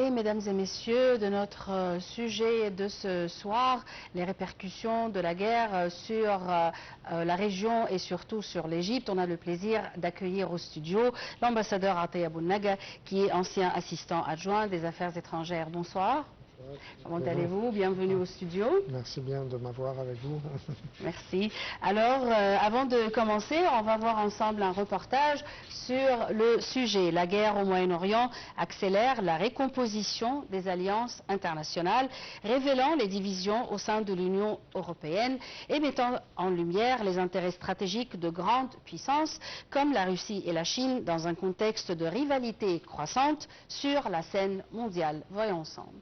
parler, mesdames et messieurs, de notre sujet de ce soir, les répercussions de la guerre sur la région et surtout sur l'Égypte. On a le plaisir d'accueillir au studio l'ambassadeur Atay Abounaga, qui est ancien assistant adjoint des Affaires étrangères. Bonsoir. Comment allez-vous? Bienvenue au studio. Merci bien de m'avoir avec vous. Merci. Alors, avant de commencer, on va voir ensemble un reportage sur le sujet. La guerre au Moyen-Orient accélère la récomposition des alliances internationales, révélant les divisions au sein de l'Union européenne et mettant en lumière les intérêts stratégiques de grandes puissances comme la Russie et la Chine dans un contexte de rivalité croissante sur la scène mondiale. Voyons ensemble.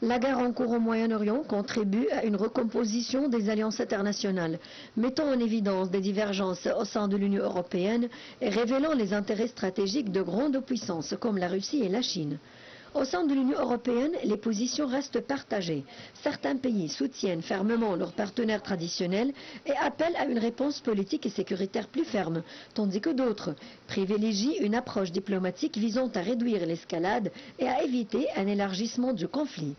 La guerre en cours au Moyen-Orient contribue à une recomposition des alliances internationales, mettant en évidence des divergences au sein de l'Union européenne et révélant les intérêts stratégiques de grandes puissances comme la Russie et la Chine. Au sein de l'Union européenne, les positions restent partagées. Certains pays soutiennent fermement leurs partenaires traditionnels et appellent à une réponse politique et sécuritaire plus ferme, tandis que d'autres privilégient une approche diplomatique visant à réduire l'escalade et à éviter un élargissement du conflit.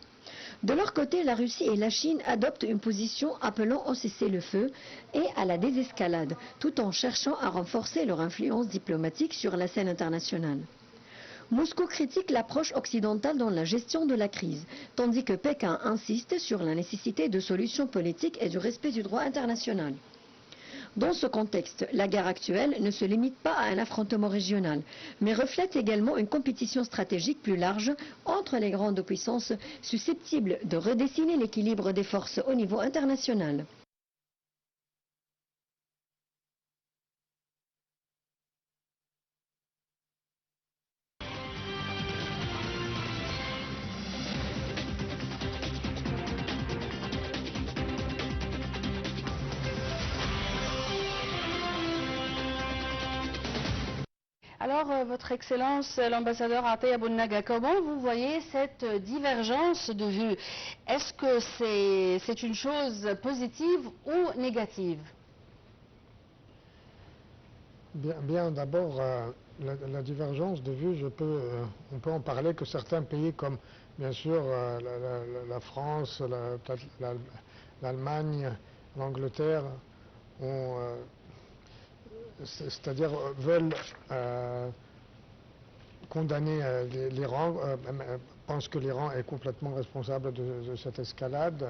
De leur côté, la Russie et la Chine adoptent une position appelant au cessez-le-feu et à la désescalade, tout en cherchant à renforcer leur influence diplomatique sur la scène internationale. Moscou critique l'approche occidentale dans la gestion de la crise, tandis que Pékin insiste sur la nécessité de solutions politiques et du respect du droit international. Dans ce contexte, la guerre actuelle ne se limite pas à un affrontement régional, mais reflète également une compétition stratégique plus large entre les grandes puissances susceptibles de redessiner l'équilibre des forces au niveau international. Alors, Votre Excellence, l'ambassadeur Atay Abounaga, comment vous voyez cette divergence de vue? Est-ce que c'est une chose positive ou négative? Bien d'abord, la divergence de vue, on peut en parler que certains pays comme, bien sûr, la France, l'Allemagne, l'Angleterre, c'est-à-dire veulent condamner l'Iran, pensent que l'Iran est complètement responsable de cette escalade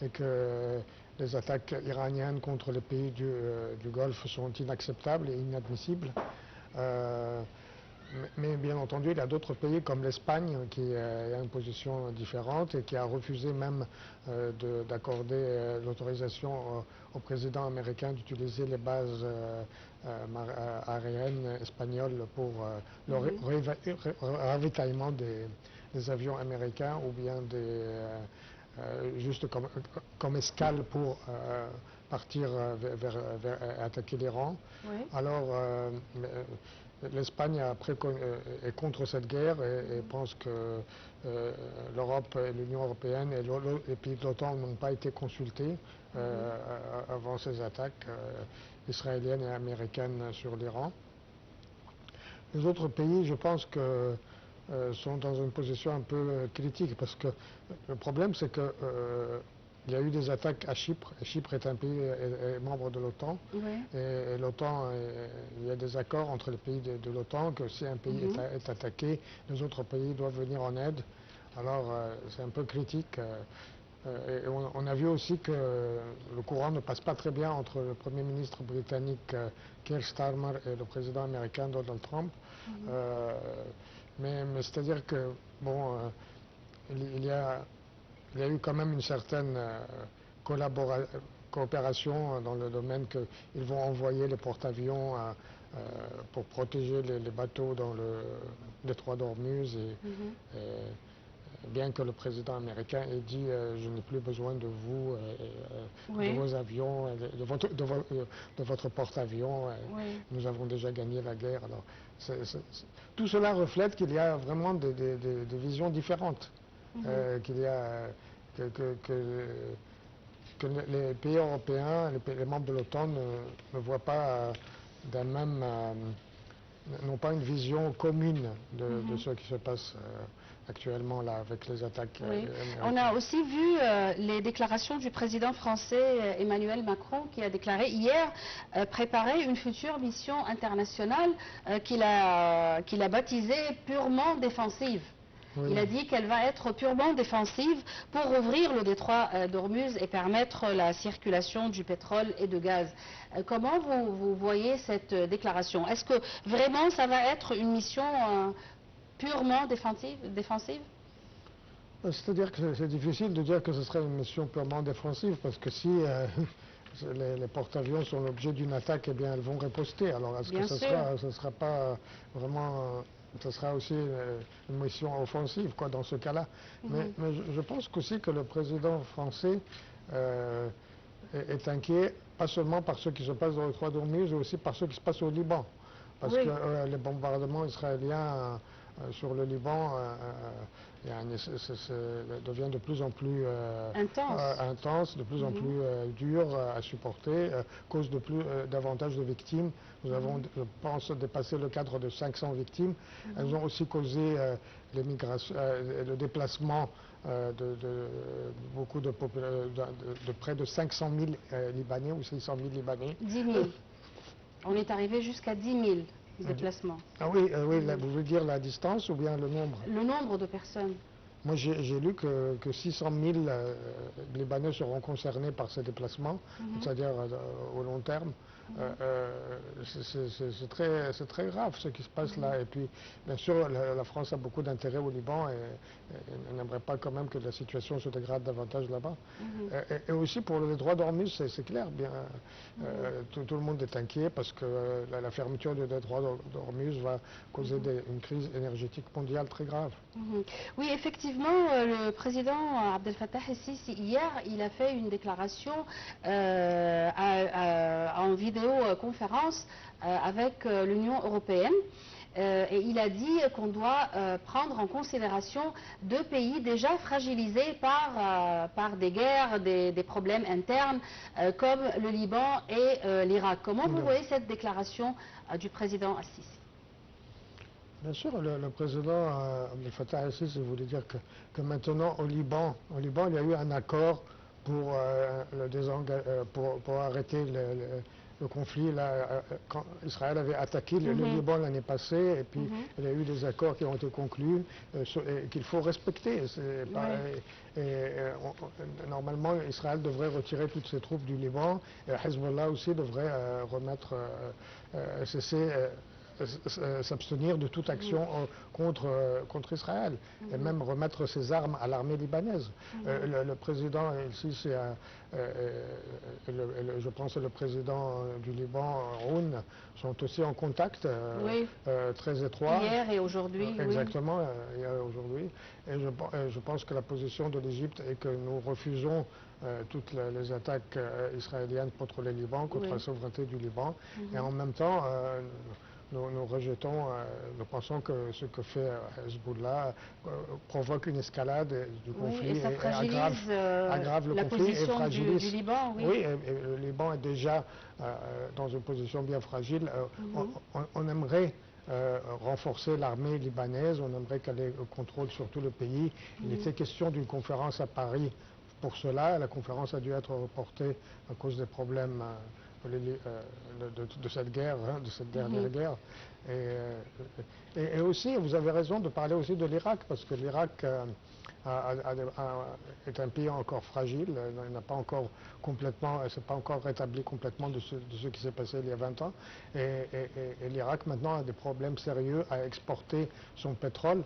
et que les attaques iraniennes contre les pays du Golfe sont inacceptables et inadmissibles. Mais bien entendu, il y a d'autres pays comme l'Espagne qui a une position différente et qui a refusé même d'accorder l'autorisation au président américain d'utiliser les bases aériennes espagnoles pour le ravitaillement des avions américains ou bien juste comme escale pour partir vers attaquer l'Iran. Oui. Alors, l'Espagne est contre cette guerre et pense que l'Europe et l'Union européenne et les pays de l'OTAN n'ont pas été consultés avant ces attaques israéliennes et américaines sur l'Iran. Les autres pays, je pense que sont dans une position un peu critique parce que le problème c'est que il y a eu des attaques à Chypre, et Chypre est un pays est membre de l'OTAN, et l'OTAN, il y a des accords entre les pays de l'OTAN que si un pays est attaqué, les autres pays doivent venir en aide. Alors c'est un peu critique. Et on a vu aussi que le courant ne passe pas très bien entre le Premier ministre britannique Keir Starmer et le président américain Donald Trump. Mais c'est-à-dire que, bon, il y a eu quand même une certaine coopération dans le domaine qu'ils vont envoyer les porte-avions pour protéger les bateaux dans le détroit d'Ormuz bien que le président américain ait dit je n'ai plus besoin de vous, Oui. de vos avions, de votre porte-avions, Oui. nous avons déjà gagné la guerre. Alors, tout cela reflète qu'il y a vraiment des visions différentes, qu'il y a que les pays européens, les membres de l'OTAN ne voient pas d'un même, n'ont pas une vision commune de ce qui se passe actuellement là avec les attaques Oui. américaines. On a aussi vu les déclarations du président français Emmanuel Macron qui a déclaré hier préparer une future mission internationale qu'il a baptisée purement défensive. Oui. Il a dit qu'elle va être purement défensive pour ouvrir le détroit d'Ormuz et permettre la circulation du pétrole et de gaz. Comment vous voyez cette déclaration? Est-ce que vraiment ça va être une mission purement défensive? C'est-à-dire que c'est difficile de dire que ce serait une mission purement défensive, parce que si les porte-avions sont l'objet d'une attaque, eh bien elles vont riposter. Alors est-ce que ce sera pas vraiment... ce sera aussi une mission offensive, quoi, dans ce cas-là. Mais je pense aussi que le président français est inquiet, pas seulement par ce qui se passe dans le détroit d'Ormuz, mais aussi par ce qui se passe au Liban. Parce que les bombardements israéliens sur le Liban devient de plus en plus intense, de plus en plus dur à supporter, cause davantage de victimes. Nous avons, je pense, dépassé le cadre de 500 victimes. Elles ont aussi causé le déplacement de près de 500 000 Libanais ou 600 000 Libanais. 10 000. On est arrivé jusqu'à 10 000 déplacements. Ah oui, vous voulez dire la distance ou bien le nombre? Le nombre de personnes. Moi, j'ai lu que 600 000 Libanais seront concernés par ces déplacements, c'est-à-dire au long terme. C'est très grave ce qui se passe là. Et puis, bien sûr, la France a beaucoup d'intérêt au Liban et elle n'aimerait pas quand même que la situation se dégrade davantage là-bas. Et aussi pour le détroit d'Ormuz, c'est clair, bien, tout le monde est inquiet parce que la fermeture du détroit d'Ormuz va causer une crise énergétique mondiale très grave. Oui, effectivement, le président Abdel Fattah el-Sisi, hier, il a fait une déclaration en vidéoconférence avec l'Union européenne. Et il a dit qu'on doit prendre en considération deux pays déjà fragilisés par des guerres, des problèmes internes, comme le Liban et l'Irak. Comment vous voyez cette déclaration du président al-Sisi? Bien sûr, le président Abdel Fattah el-Sisi voulait dire que maintenant au Liban, il y a eu un accord pour arrêter le conflit. Là, quand Israël avait attaqué le Liban l'année passée, et puis il y a eu des accords qui ont été conclus qu'il faut respecter. Normalement, Israël devrait retirer toutes ses troupes du Liban, et Hezbollah aussi devrait s'abstenir de toute action contre Israël et même remettre ses armes à l'armée libanaise. Le président El-Sisi, je pense que le président du Liban, Roun, sont aussi en contact très étroit. Hier et aujourd'hui. Exactement, hier et aujourd'hui. Et je pense que la position de l'Égypte est que nous refusons toutes les attaques israéliennes contre le Liban, contre la souveraineté du Liban. Et en même temps, nous rejetons, nous pensons que ce que fait Hezbollah provoque une escalade du conflit et aggrave le conflit et fragilise. Du Liban, oui, et le Liban est déjà dans une position bien fragile. On aimerait renforcer l'armée libanaise, on aimerait qu'elle ait le contrôle sur tout le pays. Il était question d'une conférence à Paris pour cela. La conférence a dû être reportée à cause des problèmes de cette guerre, de cette dernière guerre. Et aussi, vous avez raison de parler aussi de l'Irak, parce que l'Irak est un pays encore fragile, il n'a pas encore complètement, s'est pas encore rétabli complètement de ce qui s'est passé il y a 20 ans. Et l'Irak maintenant a des problèmes sérieux à exporter son pétrole.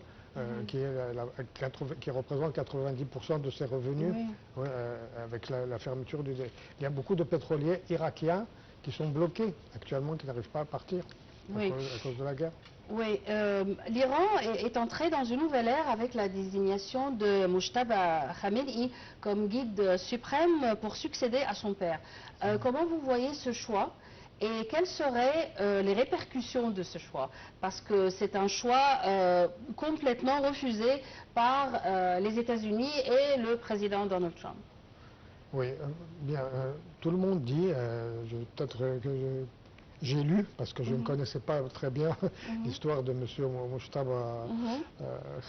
Qui représente 90% de ses revenus, avec la fermeture du... Il y a beaucoup de pétroliers irakiens qui sont bloqués actuellement, qui n'arrivent pas à partir. Oui. à cause de la guerre. Oui, l'Iran est entré dans une nouvelle ère avec la désignation de Mojtaba Khamenei comme guide suprême pour succéder à son père. Comment vous voyez ce choix et quelles seraient les répercussions de ce choix? Parce que c'est un choix complètement refusé par les États-Unis et le président Donald Trump. Oui, bien, tout le monde dit, peut-être que j'ai lu, parce que je ne connaissais pas très bien l'histoire de M. Mojtaba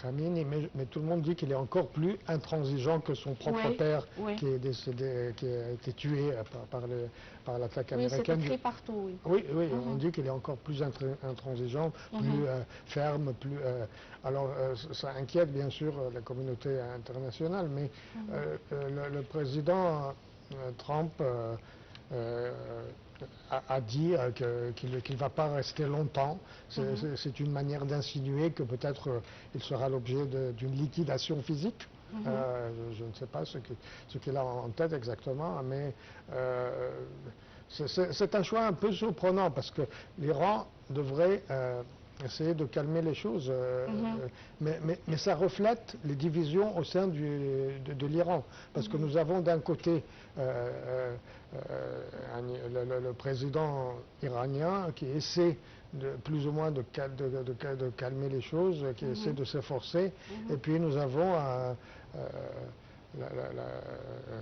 Khamenei, mais tout le monde dit qu'il est encore plus intransigeant que son propre père, qui est décédé, qui a été tué par l'attaque américaine. Oui, c'est écrit partout, oui. Oui, oui, on dit qu'il est encore plus intransigeant, plus ferme, plus... alors, ça inquiète bien sûr la communauté internationale, mais le président Trump a dit qu'il ne va pas rester longtemps. C'est une manière d'insinuer que peut-être il sera l'objet d'une liquidation physique. Je ne sais pas ce qu'il a en tête exactement, mais c'est un choix un peu surprenant parce que l'Iran devrait essayer de calmer les choses, mais ça reflète les divisions au sein de l'Iran, parce que nous avons d'un côté le président iranien qui essaie plus ou moins de calmer les choses, qui essaie de s'efforcer, et puis nous avons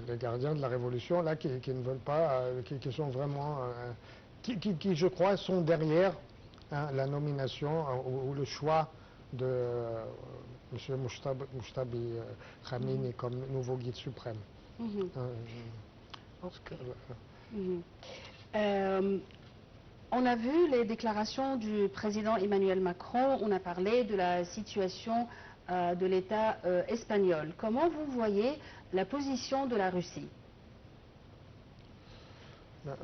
les gardiens de la révolution là qui ne veulent pas, qui sont vraiment, qui je crois sont derrière la nomination ou le choix de M. Mojtaba Khamenei comme nouveau guide suprême. On a vu les déclarations du président Emmanuel Macron, on a parlé de la situation de l'État espagnol. Comment vous voyez la position de la Russie?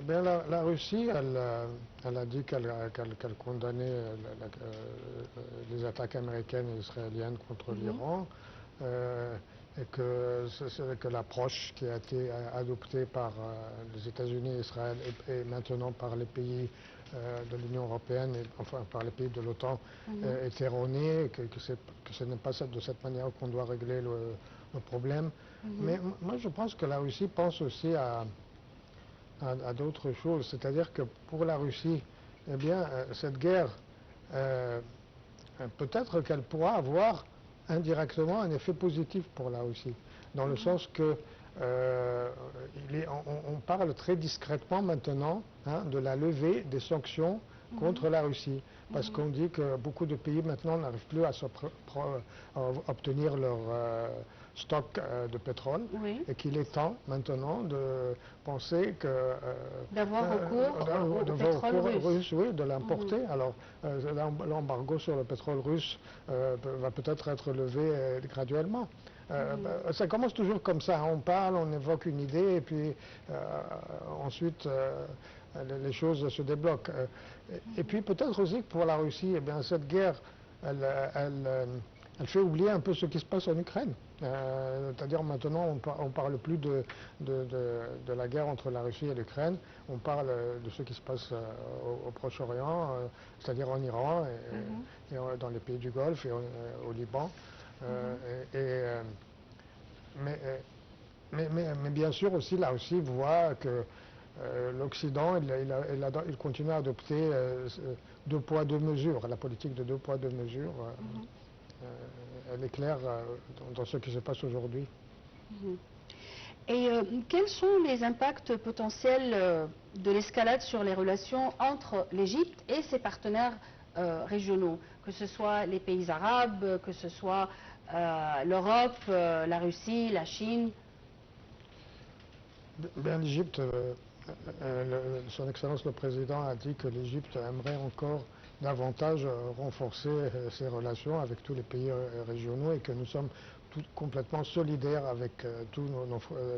Bien, la Russie, elle a dit qu'elle condamnait les attaques américaines et israéliennes contre l'Iran, et que l'approche qui a été adoptée par les États-Unis et Israël et maintenant par les pays de l'Union européenne, et, enfin par les pays de l'OTAN, est erronée, que ce n'est pas de cette manière qu'on doit régler le problème. Mais moi je pense que la Russie pense aussi à d'autres choses. C'est-à-dire que pour la Russie, eh bien, cette guerre, peut-être qu'elle pourra avoir indirectement un effet positif pour la Russie, dans le sens que on parle très discrètement maintenant de la levée des sanctions contre la Russie, parce qu'on dit que beaucoup de pays maintenant n'arrivent plus à obtenir leur stock de pétrole, et qu'il est temps maintenant de penser que d'avoir recours au pétrole russe. Oui, de l'importer. Alors l'embargo sur le pétrole russe va peut-être être levé graduellement. Ça commence toujours comme ça, on parle, on évoque une idée et puis ensuite les choses se débloquent. Et puis peut-être aussi que pour la Russie, eh bien, cette guerre, elle fait oublier un peu ce qui se passe en Ukraine. C'est-à-dire maintenant on parle plus de la guerre entre la Russie et l'Ukraine, on parle de ce qui se passe au Proche-Orient, c'est-à-dire en Iran et dans les pays du Golfe et au Liban. Mais bien sûr aussi la Russie voit que l'Occident il continue à adopter deux poids deux mesures, la politique de deux poids deux mesures. Elle est claire dans ce qui se passe aujourd'hui. Et quels sont les impacts potentiels de l'escalade sur les relations entre l'Égypte et ses partenaires régionaux, que ce soit les pays arabes, que ce soit l'Europe, la Russie, la Chine? Bien, l'Égypte, son Excellence le Président a dit que l'Égypte aimerait encore davantage renforcer ses relations avec tous les pays régionaux et que nous sommes complètement solidaires avec tous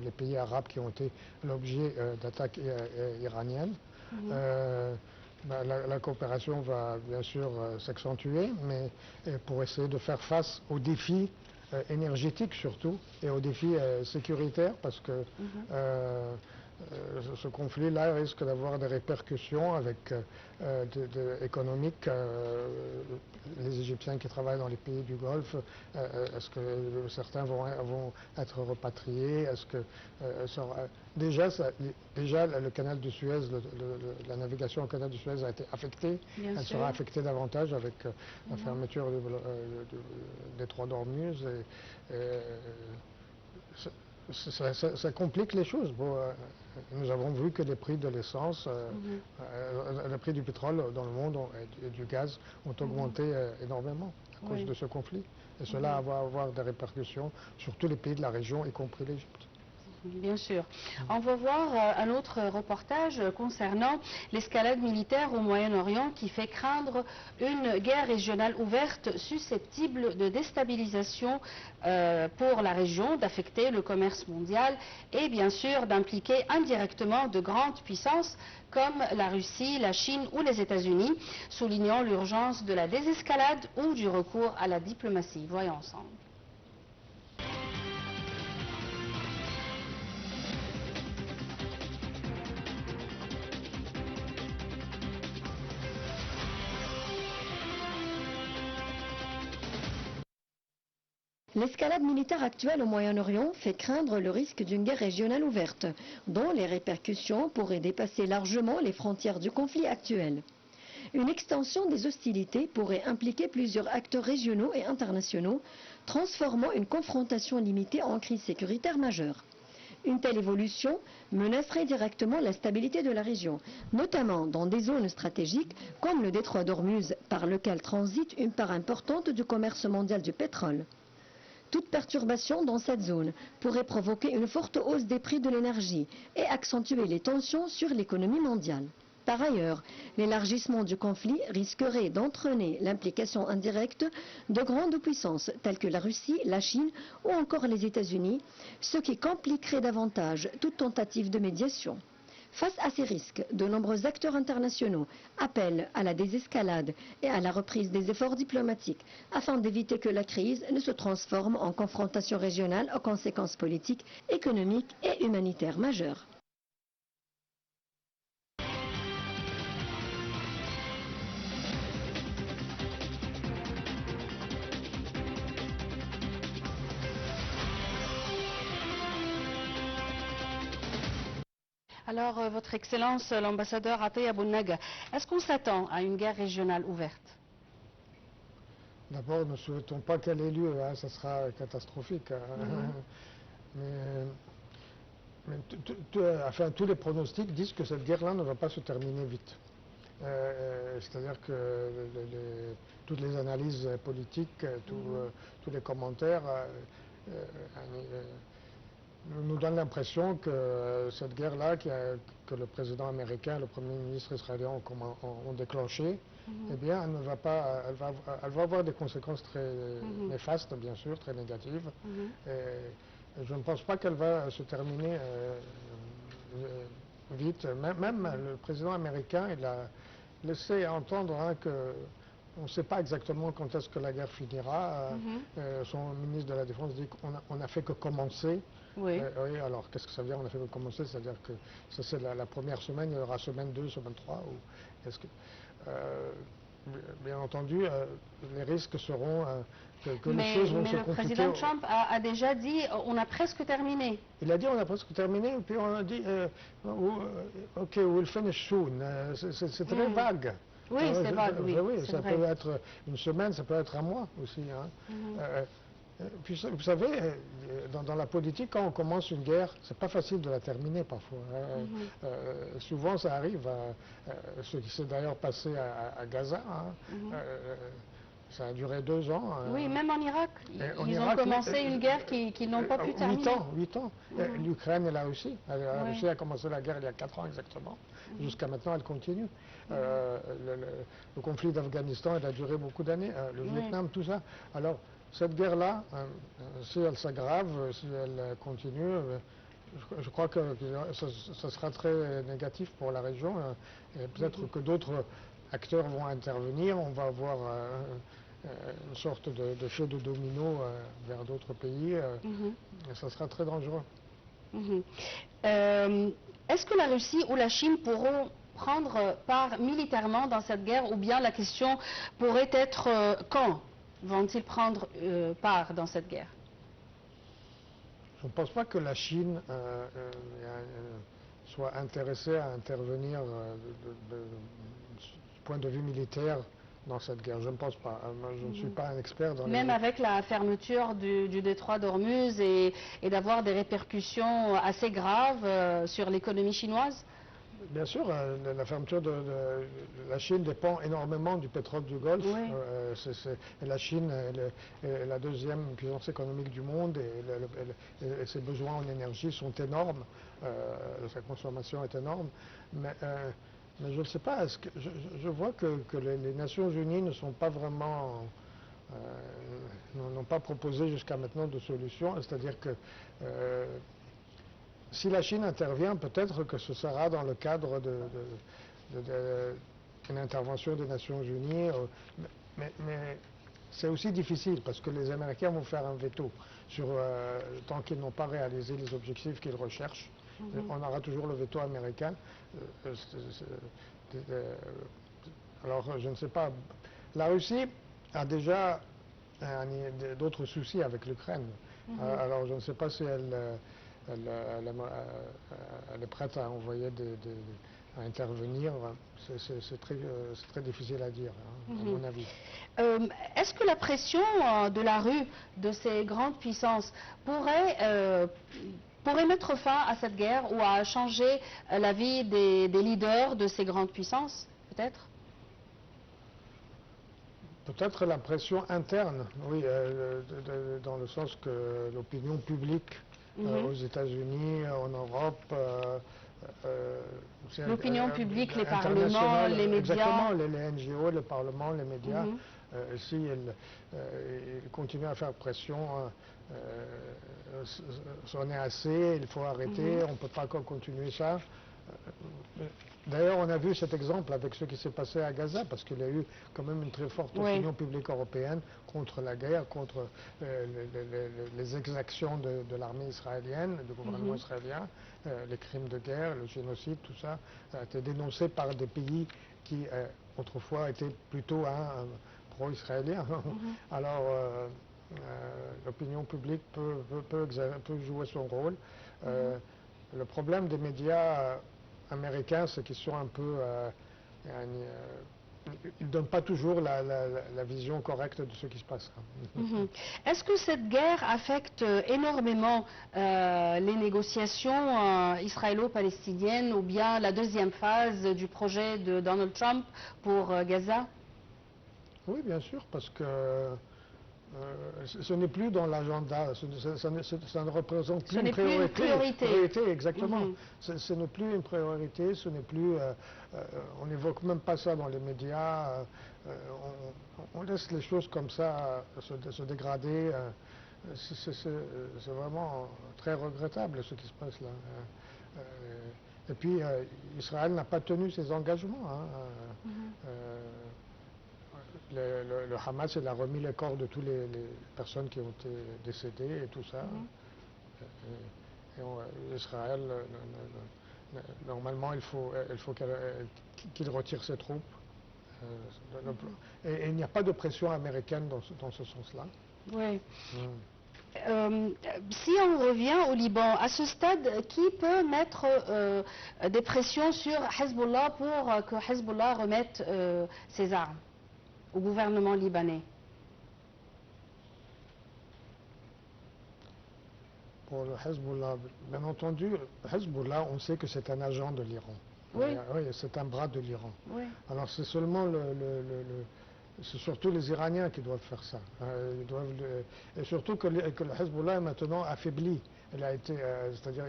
les pays arabes qui ont été l'objet d'attaques iraniennes. La coopération va bien sûr s'accentuer, mais pour essayer de faire face aux défis énergétiques surtout et aux défis sécuritaires, parce que ce conflit-là risque d'avoir des répercussions économiques. Les Égyptiens qui travaillent dans les pays du Golfe, est-ce que certains vont être repatriés? Est-ce que déjà le canal de Suez, la navigation au canal de Suez a été affectée. Elle sera affectée davantage avec la fermeture du détroit d'Ormuz. Ça complique les choses. Bon, nous avons vu que les prix de l'essence, le prix du pétrole dans le monde et du gaz ont augmenté énormément à cause de ce conflit. Et cela va avoir des répercussions sur tous les pays de la région, y compris l'Égypte. Bien sûr. On va voir un autre reportage concernant l'escalade militaire au Moyen-Orient qui fait craindre une guerre régionale ouverte susceptible de déstabilisation pour la région, d'affecter le commerce mondial et bien sûr d'impliquer indirectement de grandes puissances comme la Russie, la Chine ou les États-Unis, soulignant l'urgence de la désescalade ou du recours à la diplomatie. Voyons ensemble. L'escalade militaire actuelle au Moyen-Orient fait craindre le risque d'une guerre régionale ouverte, dont les répercussions pourraient dépasser largement les frontières du conflit actuel. Une extension des hostilités pourrait impliquer plusieurs acteurs régionaux et internationaux, transformant une confrontation limitée en crise sécuritaire majeure. Une telle évolution menacerait directement la stabilité de la région, notamment dans des zones stratégiques comme le détroit d'Ormuz, par lequel transite une part importante du commerce mondial du pétrole. Toute perturbation dans cette zone pourrait provoquer une forte hausse des prix de l'énergie et accentuer les tensions sur l'économie mondiale. Par ailleurs, l'élargissement du conflit risquerait d'entraîner l'implication indirecte de grandes puissances telles que la Russie, la Chine ou encore les États-Unis, ce qui compliquerait davantage toute tentative de médiation. Face à ces risques, de nombreux acteurs internationaux appellent à la désescalade et à la reprise des efforts diplomatiques afin d'éviter que la crise ne se transforme en confrontation régionale aux conséquences politiques, économiques et humanitaires majeures. Alors, Votre Excellence, l'ambassadeur Atay Abounaga, est-ce qu'on s'attend à une guerre régionale ouverte? D'abord, ne souhaitons pas qu'elle ait lieu, hein, ça sera catastrophique. Mais tous les pronostics disent que cette guerre-là ne va pas se terminer vite. C'est-à-dire que toutes les analyses politiques, tous les commentaires nous donnent l'impression que cette guerre-là, que le président américain et le premier ministre israélien ont déclenché, eh bien, elle va avoir des conséquences très néfastes, bien sûr, très négatives. Et je ne pense pas qu'elle va se terminer vite. Même le président américain, il a laissé entendre qu'on ne sait pas exactement quand est-ce que la guerre finira. Son ministre de la Défense dit qu'on n'a fait que commencer. Oui, alors qu'est-ce que ça veut dire, on a fait que commencer? C'est-à-dire que ça c'est la première semaine, il y aura semaine 2, semaine 3 ou est-ce que, bien entendu, les risques seront que les choses vont se compliquer. Mais le président Trump a déjà dit on a presque terminé. Il a dit on a presque terminé, et puis on a dit ok, we'll finish soon. C'est très vague. Oui, c'est vague, oui. Oui, ça peut être une semaine, ça peut être un mois aussi. Puis, vous savez, dans la politique, quand on commence une guerre, c'est pas facile de la terminer parfois. Souvent, ça arrive. Ce qui s'est d'ailleurs passé à Gaza. Ça a duré 2 ans. Oui, même en Irak. Ils ont commencé une guerre qu'ils n'ont pas pu terminer. 8 ans. L'Ukraine et la Russie. La Russie a commencé la guerre il y a 4 ans exactement. Jusqu'à maintenant, elle continue. Le conflit d'Afghanistan, il a duré beaucoup d'années. Le Vietnam, tout ça. Alors, cette guerre-là, si elle s'aggrave, si elle continue, je crois que ça sera très négatif pour la région. Et peut-être que d'autres acteurs vont intervenir. On va avoir une sorte d'effet de domino vers d'autres pays. Et ça sera très dangereux. Est-ce que la Russie ou la Chine pourront prendre part militairement dans cette guerre, ou bien la question pourrait être quand vont-ils prendre part dans cette guerre? Je ne pense pas que la Chine soit intéressée à intervenir du point de vue militaire dans cette guerre. Je ne pense pas. Moi, je ne suis pas un expert dans Même avec la fermeture du détroit d'Ormuz et d'avoir des répercussions assez graves sur l'économie chinoise? Bien sûr, la fermeture de la Chine dépend énormément du pétrole du Golfe. Oui. Et la Chine est la deuxième puissance économique du monde et ses besoins en énergie sont énormes. Sa consommation est énorme. Mais je ne sais pas, je vois que les Nations Unies ne sont pas vraiment, n'ont pas proposé jusqu'à maintenant de solution. C'est-à-dire que si la Chine intervient, peut-être que ce sera dans le cadre d'une intervention des Nations Unies, mais c'est aussi difficile parce que les Américains vont faire un veto tant qu'ils n'ont pas réalisé les objectifs qu'ils recherchent. On aura toujours le veto américain. Alors, je ne sais pas. La Russie a déjà d'autres soucis avec l'Ukraine. Alors, je ne sais pas si elle est prête à envoyer à intervenir. C'est très difficile à dire, à mon avis. Est-ce que la pression de la rue, de ces grandes puissances, pourrait mettre fin à cette guerre ou à changer la vie des leaders de ces grandes puissances, peut-être? Peut-être la pression interne, oui, dans le sens que l'opinion publique aux États-Unis, en Europe, l'opinion publique, les parlements, les médias. Exactement, les NGO, les parlements, les médias. Si ils continuent à faire pression, c'en est assez, il faut arrêter, on ne peut pas continuer ça. D'ailleurs, on a vu cet exemple avec ce qui s'est passé à Gaza, parce qu'il y a eu quand même une très forte opinion publique européenne contre la guerre, contre les exactions de l'armée israélienne, du gouvernement israélien, les crimes de guerre, le génocide, tout ça a été dénoncé par des pays qui autrefois étaient plutôt pro-israéliens. Alors, l'opinion publique peut jouer son rôle. Le problème des médias américains, c'est qu'ils sont un peu... ils ne donnent pas toujours la vision correcte de ce qui se passe. Est-ce que cette guerre affecte énormément les négociations israélo-palestiniennes ou bien la deuxième phase du projet de Donald Trump pour Gaza? Oui, bien sûr, parce que ce n'est plus dans l'agenda, ça ne représente plus une priorité. Exactement. Ce n'est plus une priorité, ce n'est plus, on n'évoque même pas ça dans les médias, on laisse les choses comme ça se dégrader. C'est vraiment très regrettable ce qui se passe là. Et puis Israël n'a pas tenu ses engagements. Le Hamas, il a remis les corps de toutes les personnes qui ont été décédées et tout ça. Israël, normalement, il faut qu'il retire ses troupes. Et il n'y a pas de pression américaine dans ce sens-là. Oui. Si on revient au Liban, à ce stade, qui peut mettre des pressions sur Hezbollah pour que Hezbollah remette ses armes au gouvernement libanais? Pour le Hezbollah, bien entendu, Hezbollah, on sait que c'est un agent de l'Iran. Oui. Oui, c'est un bras de l'Iran. Oui. Alors c'est seulement c'est surtout les Iraniens qui doivent faire ça. Et surtout que le Hezbollah est maintenant affaibli. C'est-à-dire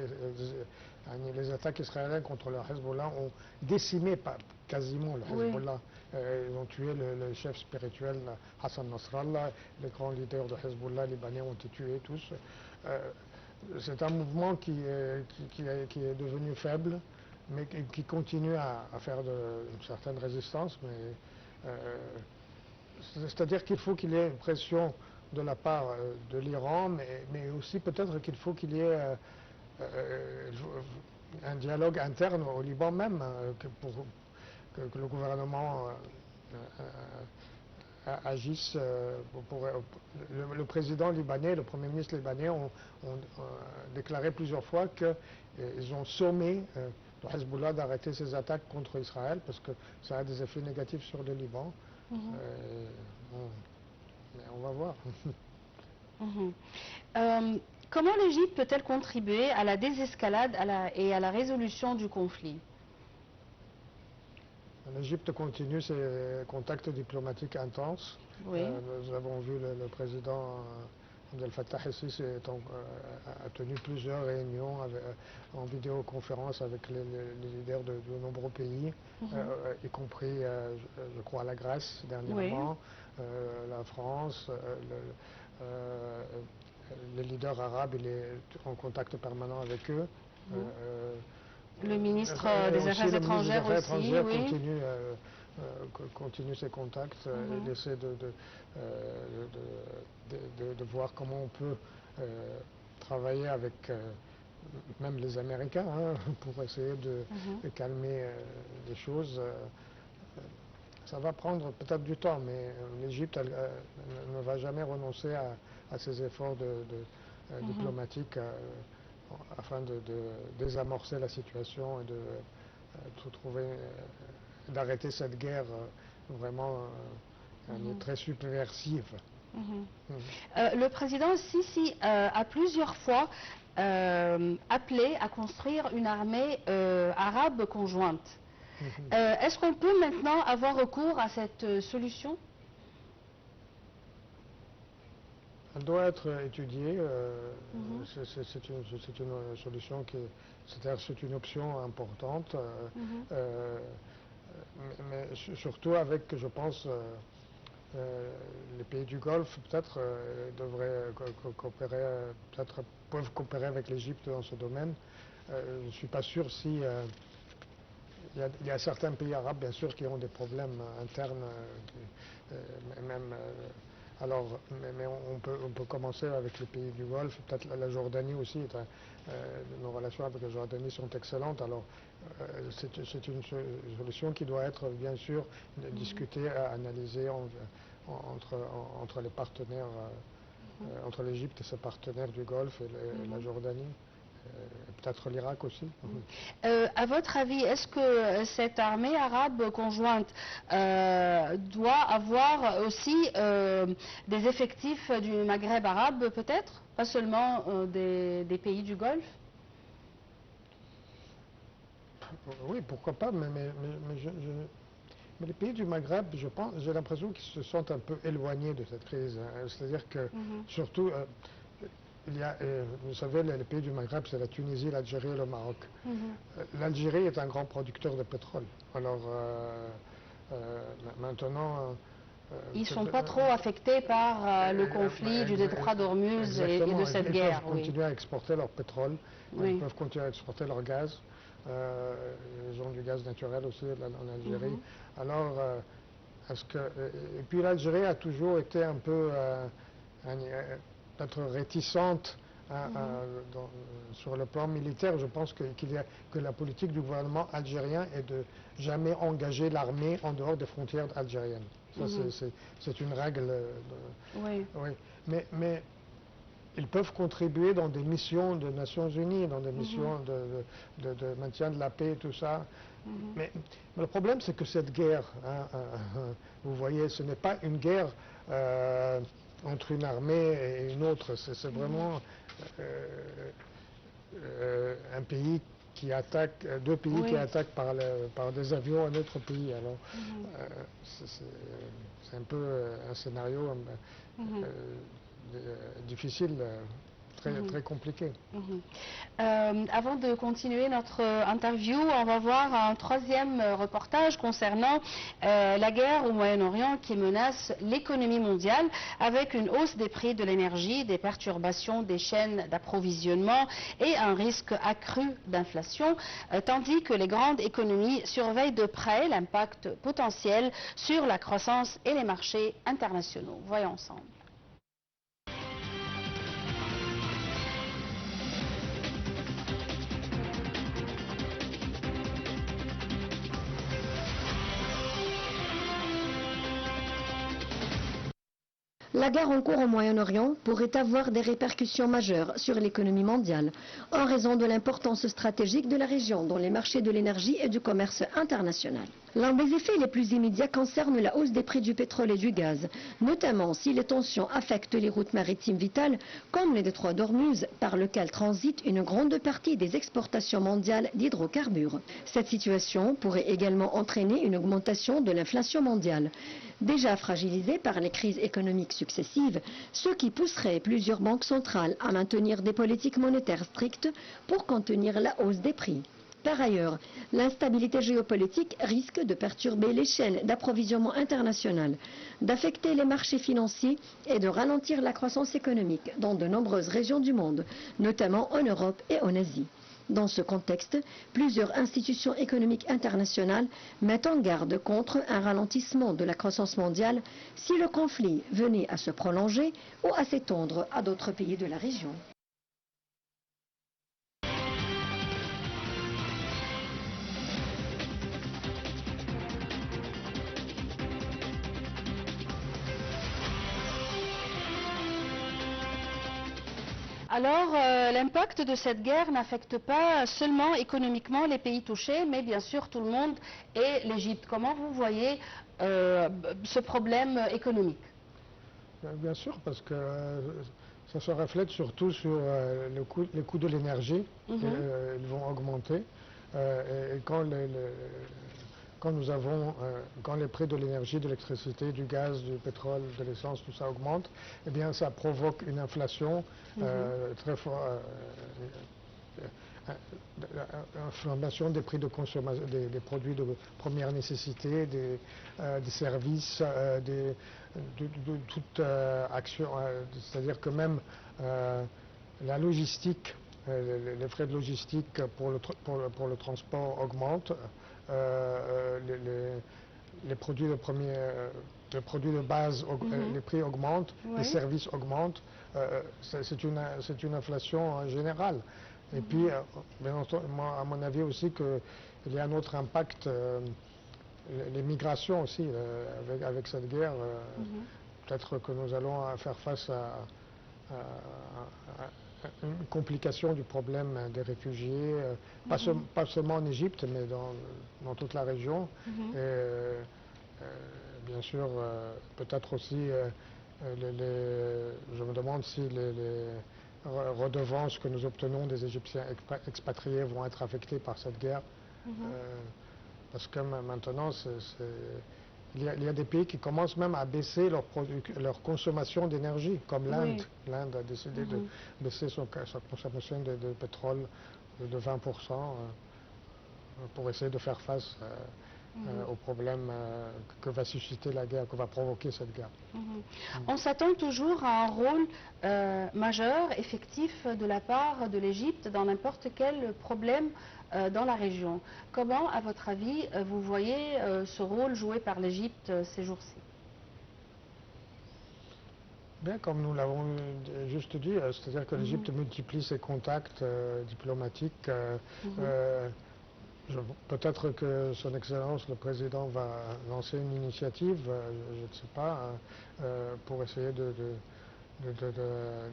les attaques israéliennes contre le Hezbollah ont décimé quasiment le Hezbollah. Oui. Ils ont tué le chef spirituel Hassan Nasrallah, les grands leaders de Hezbollah libanais ont été tués tous. C'est un mouvement qui est devenu faible, mais qui continue à faire une certaine résistance. C'est-à-dire qu'il faut qu'il y ait une pression de la part de l'Iran, mais aussi peut-être qu'il faut qu'il y ait un dialogue interne au Liban même, que le gouvernement agisse. Le président libanais, le premier ministre libanais ont déclaré plusieurs fois qu'ils ont sommé le Hezbollah d'arrêter ses attaques contre Israël parce que ça a des effets négatifs sur le Liban. Mais on va voir. Comment l'Égypte peut-elle contribuer à la désescalade et à la résolution du conflit? L'Égypte continue ses contacts diplomatiques intenses. Oui. Nous avons vu le président Abdel Fattah el-Sisi a tenu plusieurs réunions en vidéoconférence avec les leaders de nombreux pays, y compris, je crois, la Grèce dernièrement, la France, les leaders arabes, il est en contact permanent avec eux. Le ministre des Affaires étrangères aussi, oui. Continue ses contacts, il essaie de voir comment on peut travailler avec même les Américains pour essayer de calmer les choses. Ça va prendre peut-être du temps, mais l'Égypte ne va jamais renoncer à ses efforts diplomatiques afin de désamorcer la situation et d'arrêter cette guerre vraiment très subversive. Le président Sisi a plusieurs fois appelé à construire une armée arabe conjointe. Est-ce qu'on peut maintenant avoir recours à cette solution? Elle doit être étudiée. C'est une solution c'est une option importante. Mais surtout avec, je pense, les pays du Golfe peut-être devraient coopérer, peuvent coopérer avec l'Égypte dans ce domaine. Je ne suis pas sûr si il y a certains pays arabes, bien sûr, qui ont des problèmes internes, mais on peut commencer avec les pays du Golfe, peut-être la Jordanie aussi. Nos relations avec la Jordanie sont excellentes, alors c'est une solution qui doit être, bien sûr, discutée, analysée entre les partenaires, entre l'Égypte et ses partenaires du Golfe et la Jordanie. Peut-être l'Irak aussi. À votre avis, est-ce que cette armée arabe conjointe doit avoir aussi des effectifs du Maghreb arabe, peut-être? Pas seulement des pays du Golfe? Oui, pourquoi pas, mais les pays du Maghreb, j'ai l'impression qu'ils se sentent un peu éloignés de cette crise. C'est-à-dire que, surtout, vous savez, les pays du Maghreb, c'est la Tunisie, l'Algérie et le Maroc. L'Algérie est un grand producteur de pétrole. Alors, maintenant... ils ne sont pas trop affectés par le conflit du détroit d'Ormuz et de cette guerre. Ils peuvent continuer à exporter leur pétrole, ils peuvent continuer à exporter leur gaz. Ils ont du gaz naturel aussi en Algérie. Alors, et puis l'Algérie a toujours été un peu... peut-être réticente sur le plan militaire. Je pense que la politique du gouvernement algérien est de jamais engager l'armée en dehors des frontières algériennes. Ça, c'est une règle. Oui. Mais ils peuvent contribuer dans des missions de Nations Unies, dans des missions de maintien de la paix et tout ça. Mais le problème, c'est que cette guerre, vous voyez, ce n'est pas une guerre entre une armée et une autre. C'est vraiment un pays qui attaque, deux pays qui attaquent par des avions un autre pays. Alors, c'est un peu un scénario difficile, très compliqué. Avant de continuer notre interview, on va voir un troisième reportage concernant la guerre au Moyen-Orient qui menace l'économie mondiale avec une hausse des prix de l'énergie, des perturbations des chaînes d'approvisionnement et un risque accru d'inflation, tandis que les grandes économies surveillent de près l'impact potentiel sur la croissance et les marchés internationaux. Voyons ensemble. La guerre en cours au Moyen-Orient pourrait avoir des répercussions majeures sur l'économie mondiale en raison de l'importance stratégique de la région dans les marchés de l'énergie et du commerce international. L'un des effets les plus immédiats concerne la hausse des prix du pétrole et du gaz, notamment si les tensions affectent les routes maritimes vitales comme le détroit d'Ormuz par lequel transite une grande partie des exportations mondiales d'hydrocarbures. Cette situation pourrait également entraîner une augmentation de l'inflation mondiale, déjà fragilisée par les crises économiques successives, ce qui pousserait plusieurs banques centrales à maintenir des politiques monétaires strictes pour contenir la hausse des prix. Par ailleurs, l'instabilité géopolitique risque de perturber les chaînes d'approvisionnement internationales, d'affecter les marchés financiers et de ralentir la croissance économique dans de nombreuses régions du monde, notamment en Europe et en Asie. Dans ce contexte, plusieurs institutions économiques internationales mettent en garde contre un ralentissement de la croissance mondiale si le conflit venait à se prolonger ou à s'étendre à d'autres pays de la région. Alors, l'impact de cette guerre n'affecte pas seulement économiquement les pays touchés, mais bien sûr tout le monde et l'Égypte. Comment vous voyez ce problème économique? Bien sûr, parce que ça se reflète surtout sur les coûts de l'énergie. Ils vont augmenter. Et quand les prix de l'énergie, de l'électricité, du gaz, du pétrole, de l'essence, tout ça augmente, eh bien ça provoque une inflation très forte, inflation des prix de consommation, des produits de première nécessité, des services, de toute action. C'est-à-dire que même la logistique, les frais de logistique pour le transport augmentent. Les produits de base, les prix augmentent, les services augmentent. C'est une inflation générale. Et puis, à mon avis aussi qu'il y a un autre impact, les migrations aussi, avec cette guerre. Peut-être que nous allons faire face à une complication du problème des réfugiés, pas seulement en Égypte, mais dans toute la région. Et bien sûr, peut-être aussi, je me demande si les redevances que nous obtenons des Égyptiens expatriés vont être affectées par cette guerre. Parce que maintenant, il y a des pays qui commencent même à baisser leur consommation d'énergie, comme l'Inde. L'Inde a décidé de baisser sa consommation de pétrole de 20% pour essayer de faire face aux problèmes que va susciter la guerre, que va provoquer cette guerre. On s'attend toujours à un rôle majeur, effectif de la part de l'Égypte dans n'importe quel problème dans la région. Comment, à votre avis, vous voyez ce rôle joué par l'Égypte ces jours-ci? Bien, comme nous l'avons juste dit, c'est-à-dire que l'Égypte multiplie ses contacts diplomatiques. Peut-être que Son Excellence, le Président, va lancer une initiative, je ne sais pas, pour essayer de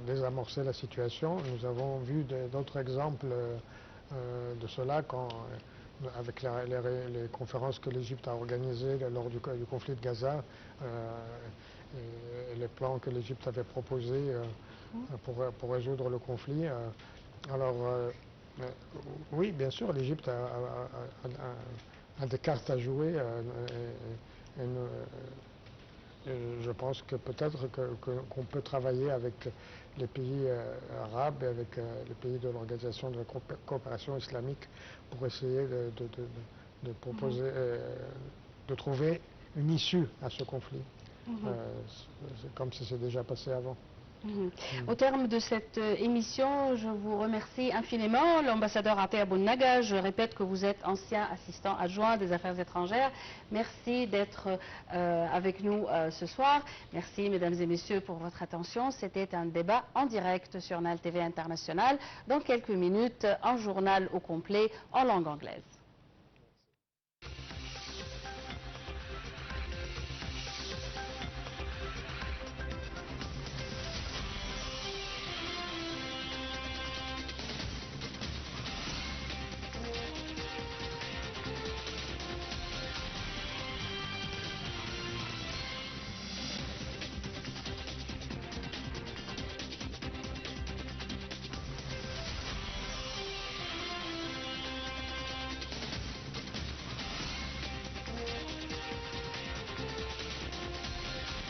désamorcer la situation. Nous avons vu d'autres exemples de cela avec les conférences que l'Égypte a organisées lors du conflit de Gaza et les plans que l'Égypte avait proposés pour résoudre le conflit. Alors, oui, bien sûr, l'Égypte a des cartes à jouer. Je pense que peut-être qu'on peut travailler avec les pays arabes et avec les pays de l'Organisation de la coopération islamique pour essayer de proposer, de trouver une issue à ce conflit, comme si c'est déjà passé avant. Au terme de cette émission, je vous remercie infiniment, l'ambassadeur Até Abounaga. Je répète que vous êtes ancien assistant adjoint des affaires étrangères. Merci d'être avec nous ce soir. Merci, mesdames et messieurs, pour votre attention. C'était un débat en direct sur NAL TV International. Dans quelques minutes, un journal au complet en langue anglaise.